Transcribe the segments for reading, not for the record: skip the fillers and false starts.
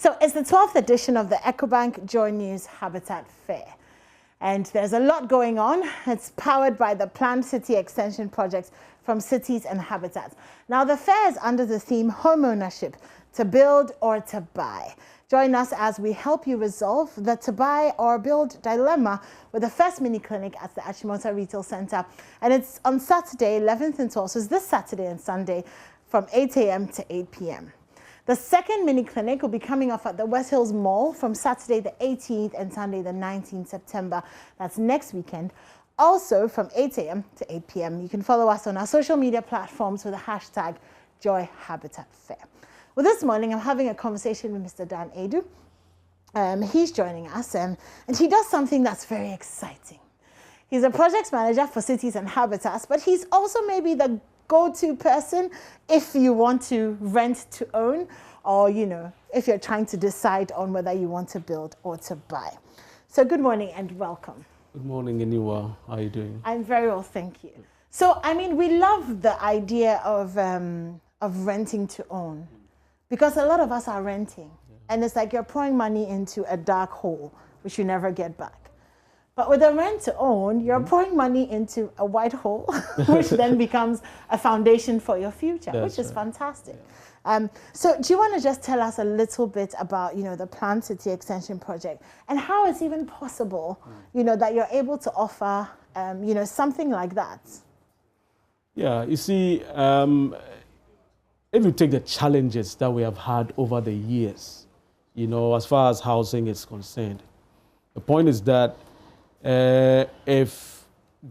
So it's the 12th edition of the EcoBank JoyNews Habitat Fair. And there's a lot going on. It's powered by the planned city extension projects from cities and habitats. Now, the fair is under the theme homeownership, to build or to buy. Join us as we help you resolve the to buy or build dilemma with the first mini clinic at the Achimota Retail Center. And it's on Saturday, 11th and 12th, so it's this Saturday and Sunday from 8 a.m. to 8 p.m. The second mini clinic will be coming off at the West Hills Mall from Saturday the 18th and Sunday the 19th September. That's next weekend. Also from 8 a.m. to 8 p.m. You can follow us on our social media platforms with the hashtag JoyHabitatFair. Well, this morning I'm having a conversation with Mr. Dan Edu. He's joining us and he does something that's very exciting. He's a projects manager for cities and habitats, but he's also maybe the go-to person if you want to rent to own, or if you're trying to decide on whether you want to build or to buy. So good morning and welcome. Good morning, Eniwa. How are you doing? I'm very well, thank you. So we love the idea of renting to own, because a lot of us are renting, and it's like you're pouring money into a dark hole which you never get back. But with a rent to own, you're pouring money into a white hole, which then becomes a foundation for your future, which is fantastic. Yeah. So do you want to just tell us a little bit about, the planned city extension project and how it's even possible, that you're able to offer, something like that? Yeah, you see, if you take the challenges that we have had over the years, as far as housing is concerned, the point is that if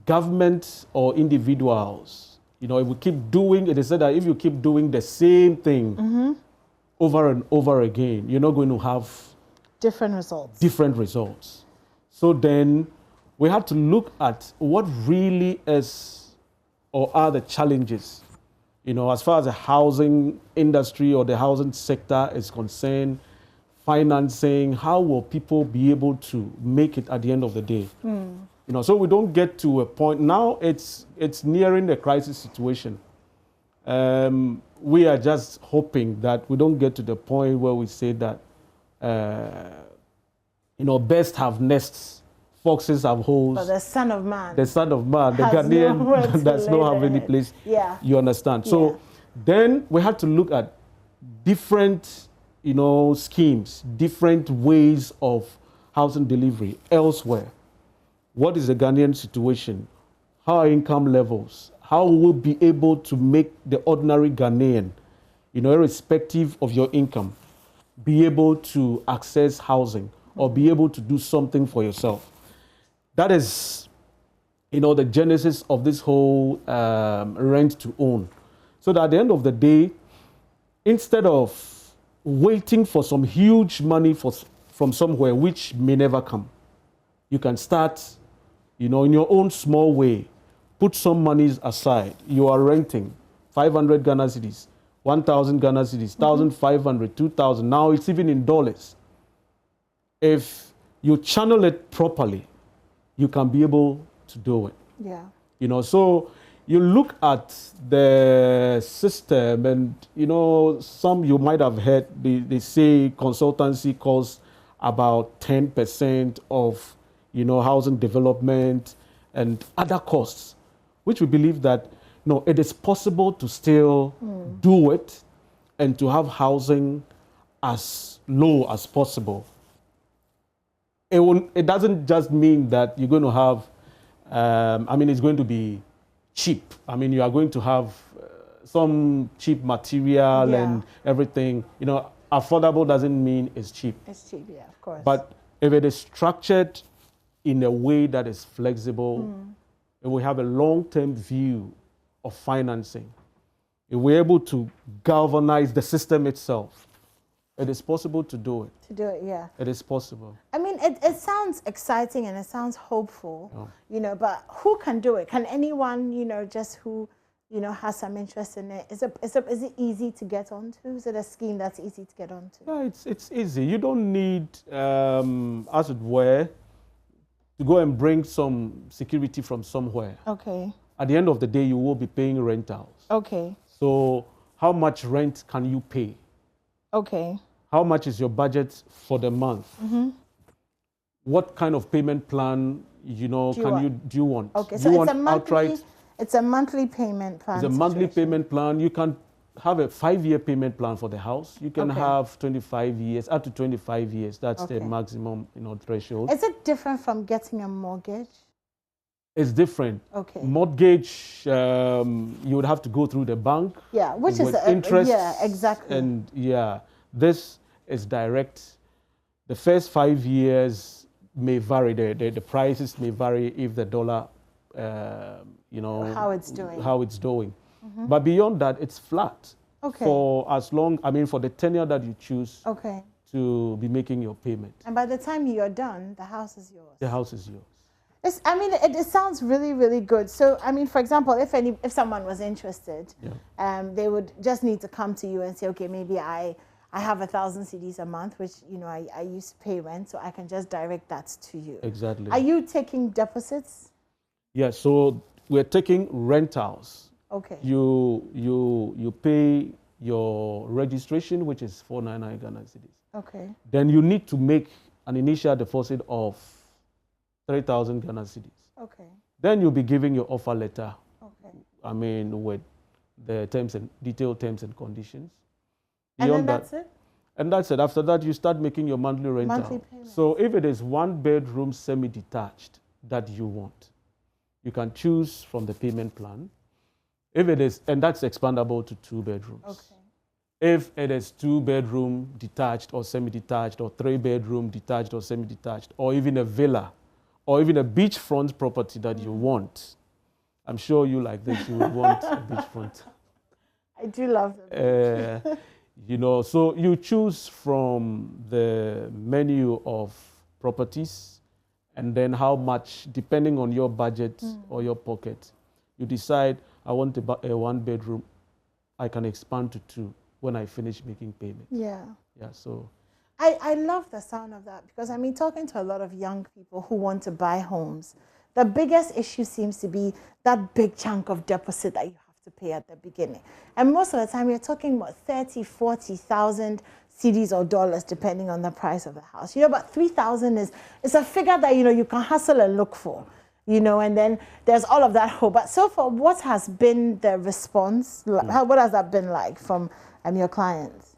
government or individuals, if we keep doing it, is said that if you keep doing the same thing over and over again, you're not going to have different results. So then we have to look at what really is or are the challenges, as far as the housing industry or the housing sector is concerned. Financing, how will people be able to make it at the end of the day? So we don't get to a point now. It's nearing the crisis situation. We are just hoping that we don't get to the point where we say that birds have nests, foxes have holes. But the Son of Man, the Ghanaian does not have any place. Yeah, you understand. So then we have to look at different schemes, different ways of housing delivery elsewhere. What is the Ghanaian situation? How are income levels? How will we be able to make the ordinary Ghanaian, irrespective of your income, be able to access housing or be able to do something for yourself? That is, the genesis of this whole rent to own. So that at the end of the day, instead of waiting for some huge money from somewhere which may never come, you can start, in your own small way, put some monies aside. You are renting 500 Ghana cedis, 1,000 Ghana cedis, 1,500, 2,000. Now it's even in dollars. If you channel it properly, you can be able to do it. Yeah. So you look at the system and, some you might have heard, they say consultancy costs about 10% of, housing development and other costs, which we believe that, it is possible to still do it and to have housing as low as possible. It doesn't just mean that you're going to have, it's going to be cheap. You are going to have some cheap material and everything. Affordable doesn't mean it's cheap. It's cheap, yeah, of course. But if it is structured in a way that is flexible, if we have a long-term view of financing, if we're able to galvanize the system itself, it is possible to do it. To do it, yeah. It is possible. It sounds exciting and it sounds hopeful, but who can do it? Can anyone, just who, has some interest in it? Is it easy to get onto? Is it a scheme that's easy to get onto? No, it's easy. You don't need, as it were, to go and bring some security from somewhere. Okay. At the end of the day, you will be paying rentals. Okay. So how much rent can you pay? Okay. how much is your budget for the month? What kind of payment plan, do you want? Okay, do so you it's want a monthly, outright? it's a monthly payment plan. It's a monthly payment plan. You can have a 5-year payment plan for the house. You can have 25 years, up to 25 years. That's the maximum, threshold. Is it different from getting a mortgage? It's different. Okay. Mortgage, you would have to go through the bank. Yeah, which is interest. Yeah, exactly. And this is direct. The first 5 years may vary. The prices may vary if the dollar, how it's doing. But beyond that, it's flat. Okay. For the tenure that you choose. Okay. To be making your payment. And by the time you're done, the house is yours. The house is yours. It sounds really, really good. So, for example, if someone was interested, they would just need to come to you and say, okay, maybe I have 1,000 cedis a month, which, I used to pay rent, so I can just direct that to you. Exactly. Are you taking deposits? Yeah, so we're taking rentals. Okay. You pay your registration, which is 499 Ghana cedis. Okay. Then you need to make an initial deposit of 3,000 Ghana cedis. Okay. Then you'll be giving your offer letter. Okay. With the detailed terms and conditions. And then that's it? And that's it. After that, you start making your monthly rental. Monthly payment. So if it is 1-bedroom semi-detached that you want, you can choose from the payment plan. If it is, and that's expandable to 2 bedrooms. Okay. If it is 2-bedroom detached or semi-detached, or 3-bedroom detached or semi-detached, or even a villa, or even a beachfront property that you want, I'm sure you like this. You would want a beachfront. I do love the beach. So you choose from the menu of properties, and then how much, depending on your budget or your pocket, you decide, I want a 1-bedroom. I can expand to 2 when I finish making payments. Yeah. Yeah, so. I love the sound of that because, talking to a lot of young people who want to buy homes, the biggest issue seems to be that big chunk of deposit that you have to pay at the beginning. And most of the time, you're talking about 30,000, 40,000 cedis or dollars, depending on the price of the house. About 3,000 is a figure that, you can hustle and look for. And then there's all of that hope. But so far, what has been the response? What has that been like from your clients?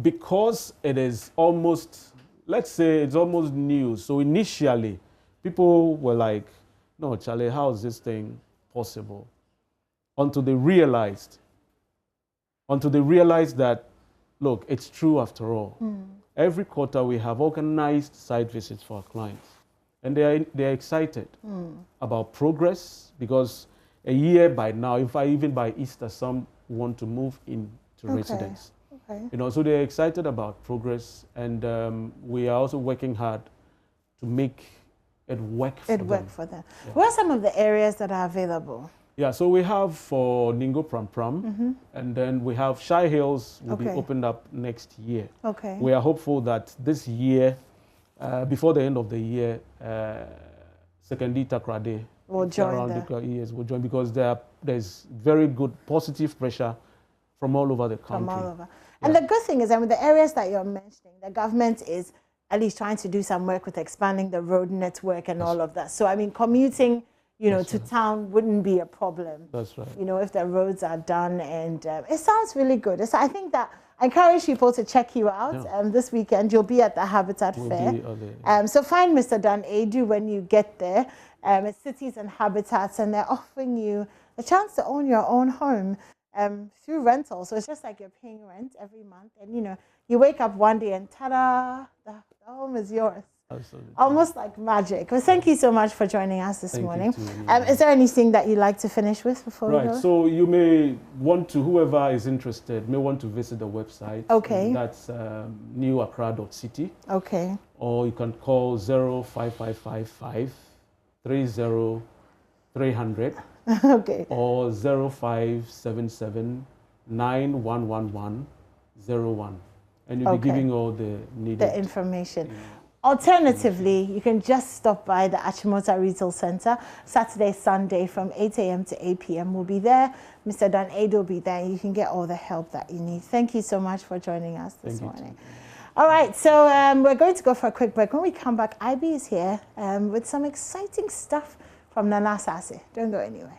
Because it is almost, let's say it's almost new. So initially, people were like, no, Charlie, how is this thing possible? Until they realized that, look, it's true after all. Every quarter, we have organized site visits for our clients. And they're excited about progress because a year by now, even by Easter, some want to move into residence. Okay. So they're excited about progress. And we are also working hard to make it work for them. Yeah. What are some of the areas that are available? Yeah, so we have for Ningo Pram Pram, and then we have Shy Hills will be opened up next year. Okay. We are hopeful that this year, before the end of the year, Sekendi Takrade will join because there's very good positive pressure from all over the country. From all over. And the good thing is, the areas that you're mentioning, the government is at least trying to do some work with expanding the road network and all of that. So, commuting, to town wouldn't be a problem. That's right. If the roads are done, and it sounds really good. So I think that I encourage people to check you out this weekend. You'll be at the Habitat Fair. So find Mr. Dan Edu when you get there. It's Cities and Habitats, and they're offering you a chance to own your own home through rental. So it's just like you're paying rent every month, and you wake up one day and ta-da, the home is yours. Absolutely. Almost like magic. Well, thank you so much for joining us this morning. Is there anything that you'd like to finish with before we go? So you may want to, whoever is interested, may want to visit the website. Okay. That's newaccra.city. Okay. Or you can call 05555 30 300. Okay. Or 0577 9111 01. And you'll be giving all the needed information. Alternatively, you can just stop by the Achimota Retail Center Saturday, Sunday from 8 a.m. to 8 p.m. We'll be there. Mr. Dan Aid will be there. You can get all the help that you need. Thank you so much for joining us this morning. All right, so we're going to go for a quick break. When we come back, IB is here with some exciting stuff from Nana Sase. Don't go anywhere.